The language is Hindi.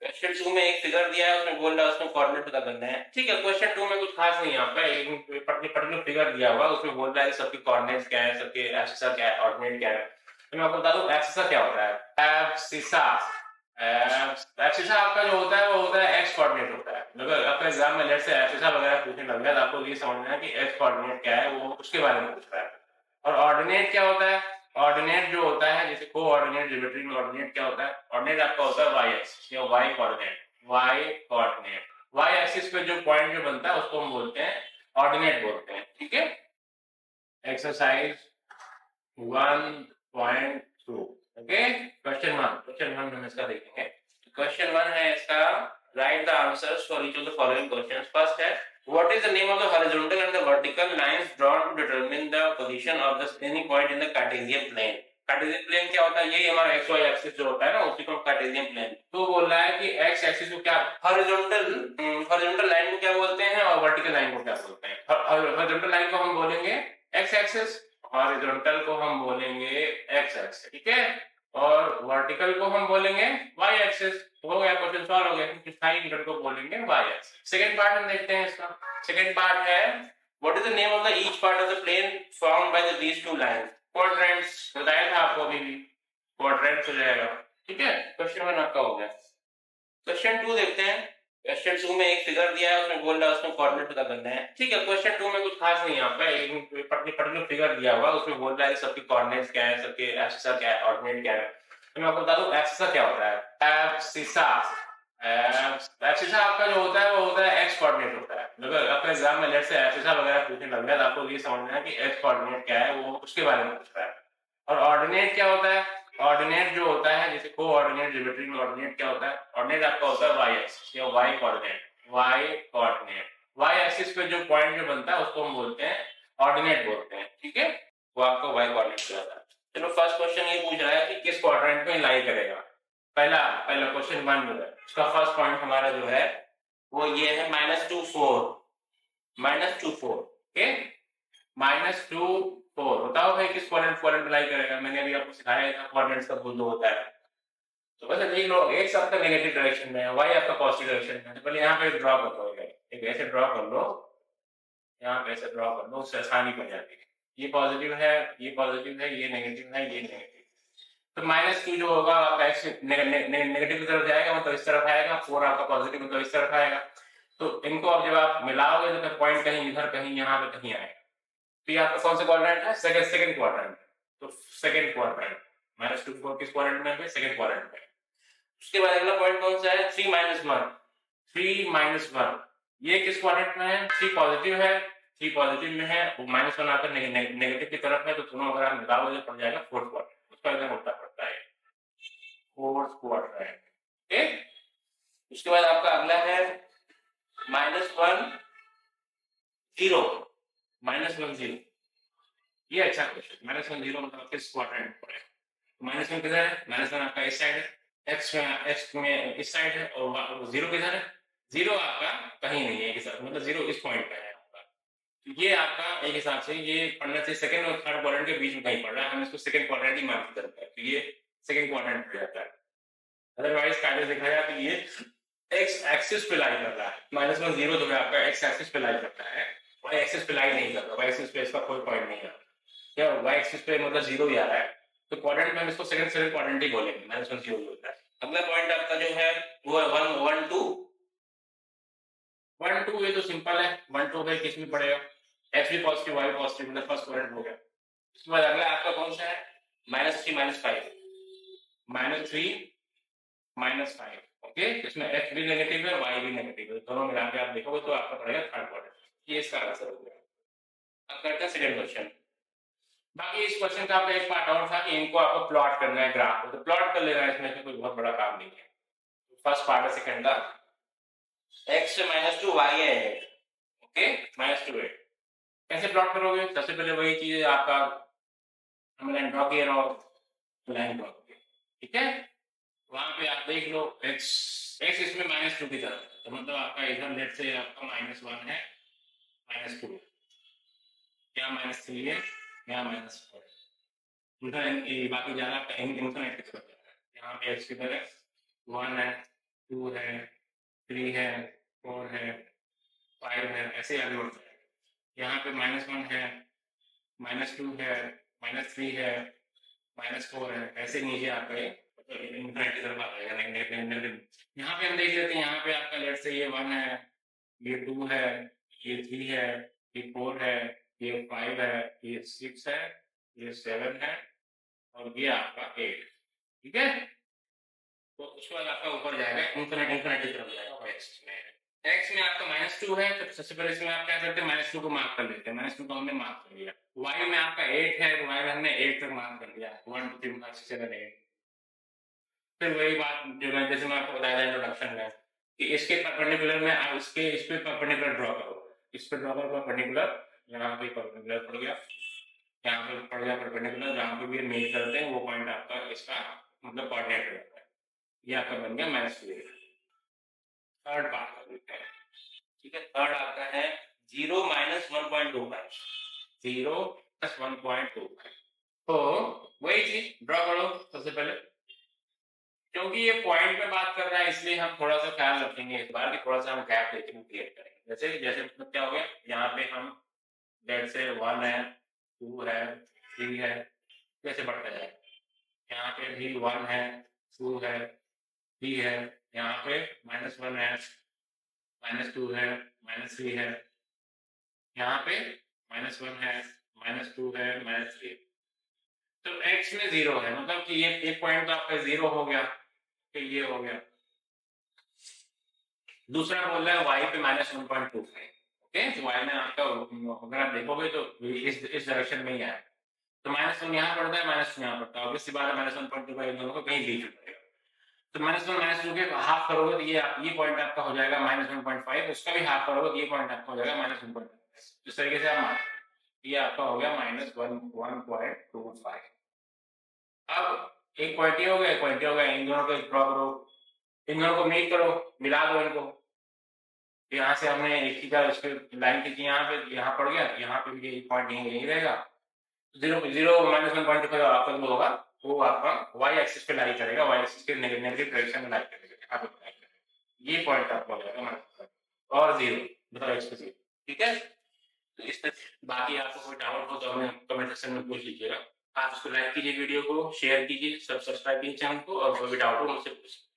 क्वेश्चन 2 में एक फिगर दिया है, उसमें बोल रहा है उसमें कोऑर्डिनेट पता करना है। ठीक है, क्वेश्चन 2 में कुछ खास नहीं है आपका, एक पर्टिकुलर फिगर दिया हुआ, उसमें बोल रहा है सबके कोऑर्डिनेट्स क्या है, सबके एब्सिसा क्या है, ऑर्डिनेट क्या है। तो मैं आपको बता दूं एब्सिसा क्या होता है। एब्सिसा आपका जो होता है वो होता है एक्स कोऑर्डिनेट होता है। अगर आपका एग्जाम में लेट से एब्सिसा वगैरह पूछने लग गया तो आपको ये समझना है कि एक्स कोऑर्डिनेट क्या है, वो उसके बारे में पूछ रहा है। और ऑर्डिनेट क्या होता है? ऑर्डिनेट जो होता है, जैसे कोऑर्डिनेट, ज्योमेट्री में ऑर्डिनेट क्या होता है? ऑर्डिनेट आपका होता है वाई एक्सिस या वाई कोऑर्डिनेट। वाई एक्सिस पे जो पॉइंट जो बनता है उसको हम बोलते हैं ऑर्डिनेट बोलते हैं। ठीक है, एक्सरसाइज 1.2। ओके, क्वेश्चन वन हम इसका देखेंगे। क्वेश्चन वन है इसका, right the answers for each of the following questions. First है, what is the name of the horizontal and the vertical lines drawn to determine the position of the any point in the Cartesian plane? Cartesian plane क्या होता है? यही हमारा एक्स वाई एक्सिस जो होता है ना, उसी को हम कार्टेशियन प्लेन। तो बोल रहा है कि एक्स एक्सिस को क्या हॉरिजॉन्टल लाइन को क्या बोलते हैं और वर्टिकल लाइन को क्या बोलते हैं? हॉरिजॉन्टल लाइन को हम बोलेंगे एक्स एक्सिस, हॉरिजॉन्टल को हम बोलेंगे एक्स एक्सिस। ठीक है, और वर्टिकल को हम बोलेंगे वाई एक्सिस। हो गया, क्वेश्चन सॉल्व हो गया, क्योंकि साइन मीटर को बोलेंगे वाई एक्सिस। सेकंड पार्ट हम देखते हैं इसका। सेकंड पार्ट है, what is the name of the each part of the plane formed by the these two lines? Quadrants बताया था आपको, अभी भी क्वाड्रेंट्स हो जाएगा। ठीक है, क्वेश्चन वन आपका हो गया। क्वेश्चन टू देखते हैं। क्वेश्चन टू में एक फिगर दिया है, उसमें बोल रहा है उसमें कोऑर्डिनेट पता करना है। ठीक है, क्वेश्चन टू में कुछ खास नहीं है आपका, एक पर्टिकुलर फिगर दिया हुआ, उसमें बोल रहा है सबके कोऑर्डिनेट्स क्या है, सबके एब्सिसा क्या है, ऑर्डिनेट क्या है। तो मैं आपको बता दूं एब्सिसा क्या होता है। एब्सिसा आपका जो होता है वो होता है एक्स कोऑर्डिनेट होता है। अगर आपका एग्जाम में लेट से एब्सिसा वगैरह पूछने लग गया तो आपको ये समझना है कि एक्स कोऑर्डिनेट क्या है, वो उसके बारे में पूछ रहा है। और ऑर्डिनेट क्या होता है? ऑर्डिनेट जो होता है, जैसे कोऑर्डिनेट, ज्योमेट्री में ऑर्डिनेट क्या होता है? ऑर्डिनेट आपका होता है वाई एक्सिस या वाई कोऑर्डिनेट। वाई एक्सिस पे जो पॉइंट जो बनता है उसको हम बोलते हैं ऑर्डिनेट बोलते हैं। ठीक है, वो आपका वाई कोऑर्डिनेट कहलाता है। चलो, फर्स्ट क्वेश्चन ये पूछ रहा है कि किस क्वाड्रेंट में लाई करेगा। पहला पहला क्वेश्चन वन जो है उसका फर्स्ट पॉइंट हमारा जो है वो ये है -2 4। ओके, -2 4। बताओ भाई किस क्वाड्रेंट में लाई करेगा? मैंने अभी आपको सिखाया था क्वाड्रेंट्स का गुण होता है। तो वैसे देख लो, एक्स आपका नेगेटिव डायरेक्शन में है, वाई आपका पॉजिटिव डायरेक्शन में है। तो पहले यहाँ पे ड्रॉ कर लो, एक ऐसे ड्रॉ कर लो, यहाँ पे ऐसे ड्रॉ कर लो, उससे आसानी पड़ जाती है। ये पॉजिटिव है, ये पॉजिटिव है, ये नेगेटिव है, ये नेगेटिव। तो -2 जो होगा आपका एक्स नेगेटिव की तरफ जाएगा, मतलब इस तरफ आएगा। 4 आपका पॉजिटिव, मतलब इस तरफ आएगा। तो इनको अब जब आप मिलाओगे तो पॉइंट कहीं इधर, कहीं यहाँ पे, कहीं आएगा। तो ये आपका कौन सा क्वाड्रेंट है? Second quadrant. तो सेकंड क्वाड्रेंट, -2 4 किस क्वाड्रेंट में है? सेकंड क्वाड्रेंट में। उसके बाद अगला पॉइंट कौन सा है? 3 - 1। ये किस क्वाड्रेंट में है? 3 पॉजिटिव है, 3 पॉजिटिव में है, वो -1 आकर नेगेटिव की तरफ है। तो दोनों अगर आप मिलाओगे तो पड़ जाएगा फोर्थ क्वाड्रेंट। उसका एकदम उल्टा पड़ता है, फोर्थ क्वाड्रेंट। ओके, उसके बाद आपका अगला है -1 0। -1 0, ये अच्छा क्वेश्चन। -1 0 मतलब किस क्वाड्रेंट में पड़ेगा? -1 किधर है? -1 आपका इस साइड है, एक्स में इस साइड है, और 0 किधर है? 0 आपका कहीं नहीं है, मतलब 0 इस पॉइंट पे है आपका। तो ये आपका एक हिसाब से ये पढ़ना चाहिए सेकंड और थर्ड क्वाड्रेंट के बीच में कहीं पड़ रहा है, हम इसको सेकंड क्वाड्रेंट ही मान के चलते हैं। तो ये सेकंड क्वाड्रेंट पे जाता है। अदरवाइज कायदे देखा जाए तो ये एक्स एक्सिस पे लाई कर रहा है। -1 0 जो है आपका एक्स एक्सिस पे लाई करता है, वाई एक्सिस पे लाई नहीं कर रहा। वाई एक्सिस पे इसका कोई पॉइंट नहीं है, क्या वाई एक्सिस पे मतलब 0 ही आ रहा है। तो क्वाड्रेंट में हम इसको सेकंड क्वाड्रेंट ही बोलेंगे। -1 0 होता है। अगला पॉइंट आपका जो है वो है 1 1 2। ये तो सिंपल है, 1 2 भाई किस में पड़ेगा? एक्स भी पॉजिटिव, वाई पॉजिटिव, मतलब फर्स्ट क्वाड्रेंट हो गया। उसके बाद अगला आपका कौन सा है? -3 -5। -3 -5। ओके, इसमें एक्स भी नेगेटिव है, वाई भी नेगेटिव है, दोनों मिला के आप देखोगे तो आपका पड़ेगा थर्ड क्वाड्रेंट। ये इसका आंसर हो गया। अब करते हैं सेकंड क्वेश्चन। बाकी इस क्वेश्चन का आपका एक पार्ट और था कि इनको आपको प्लॉट करना है ग्राफ को, तो प्लॉट कर लेना है, इसमें कोई बहुत बड़ा काम नहीं है। फर्स्ट पार्ट है सेकंड का, x से -2 y है 8। ओके, -2 8 कैसे प्लॉट करोगे? सबसे पहले वही चीज आपका, हमने ड्रॉ किया और लाइन ड्रॉ की, ठीक है। वहां पे आप देख लो x इसमें -2 की तरफ है, तो मतलब आपका इधर लेट से आपका -1 है, -2 या -3 है, या -4। बाकी ज्यादा इनफिनिट की तरफ है। यहाँ पे x की तरफ 1 है, 2 है, 3 है, 4 है, 5 है, ऐसे आगे बढ़ता है। यहाँ पे -1 है, -2 है, -3 है, -4 है, ऐसे नीचे आपका ये इनफिनिटी की तरफ आ जाएगा, नेगेटिव। यहाँ पे हम देख लेते हैं, यहाँ पे आपका लेट्स से ये 1 है, ये 2 है, ये 3 है, ये 4 है, ये 5 है, ये 6 है, ये 7 है और ये आपका 8। ठीक है, तो उसके बाद आपका ऊपर जाएगा इनफिनिटी की तरफ जाएगा एक्स में आपका -2 है, तो सबसे पहले इसमें आप क्या करते हैं, -2 को मार्क कर लेते हैं, -2 को हमने मार्क कर लिया। y में आपका 8 है, तो y में हमने 8 तक मार्क कर लिया, 1 2 3 4 6 7 8। फिर वही बात जो मैं जैसे मैं आपको बताया था इंट्रोडक्शन में कि इसके परपेंडिकुलर में आप इसके इस पे परपेंडिकुलर ड्रॉ करो, इस पे ड्रॉ करो परपेंडिकुलर, यहाँ पे परपेंडिकुलर पड़ गया, यहाँ पे पड़ गया परपेंडिकुलर, जहाँ पे भी मीट करते हैं वो पॉइंट आपका इसका मतलब कोऑर्डिनेट रहता है। ये आपका बन गया -2। थर्ड पार्ट कर लेते हैं। ठीक है, थर्ड आपका है 0 - 1.25, 0 + 1.25। तो वही चीज ड्रॉ करो सबसे पहले, क्योंकि ये पॉइंट पे बात कर रहा है इसलिए हम थोड़ा सा ख्याल रखेंगे इस बार कि थोड़ा सा हम गैप लेके क्रिएट करेंगे। जैसे जैसे मतलब क्या हो गया, यहाँ पे हम लेट्स से 1 है, 2 है, 3 है, कैसे बढ़ता जाएगा। यहाँ पे भी 1 है, 2 है, 3 है, यहाँ पे -1 है, -2 है, -3 है, यहाँ पे -1 है, -2 है, -3। तो x में 0 है, मतलब कि ये एक पॉइंट तो आपका 0 हो गया, तो ये हो गया। दूसरा बोल रहा है y पे -1.25। ओके, तो y में आपका अगर आप देखोगे तो इस डायरेक्शन में ही है, तो -1 यहाँ पड़ता है, -2 यहाँ पड़ता है, ऑब्वियसली बात है -1.25 दोनों को कहीं बीच में पड़ेगा। तो -1 -2 के हाफ करोगे तो ये पॉइंट आपका हो जाएगा -1.5, उसका भी हाफ करोगे तो ये पॉइंट आपका हो जाएगा -1.5। इस तरीके से आप ये आपका हो गया -1.25। अब एक पॉइंट ये हो गया, एक पॉइंट ये हो गया, इन दोनों को ड्रॉ करो, इन दोनों को मीट करो, मिला दो इनको। यहाँ से हमने एक ही का उसके लाइन खींची, यहाँ पे यहाँ पड़ गया, यहाँ पे भी पॉइंट यही रहेगा। 0 0 -1.25 आपका जो होगा वो आपका y एक्सिस पे लाई करेगा, y एक्सिस के नेगेटिव डायरेक्शन में लाई करेगा, ये पॉइंट आपका हो जाएगा और 0 मतलब x पे 0। ठीक है, तो इस तरह बाकी आपको कोई डाउट हो तो हमें कमेंट सेक्शन में पूछ लीजिएगा। आप इसको लाइक कीजिए, वीडियो को शेयर कीजिए, सब्सक्राइब कीजिए चैनल को, और कोई भी डाउट हो मुझसे पूछिए।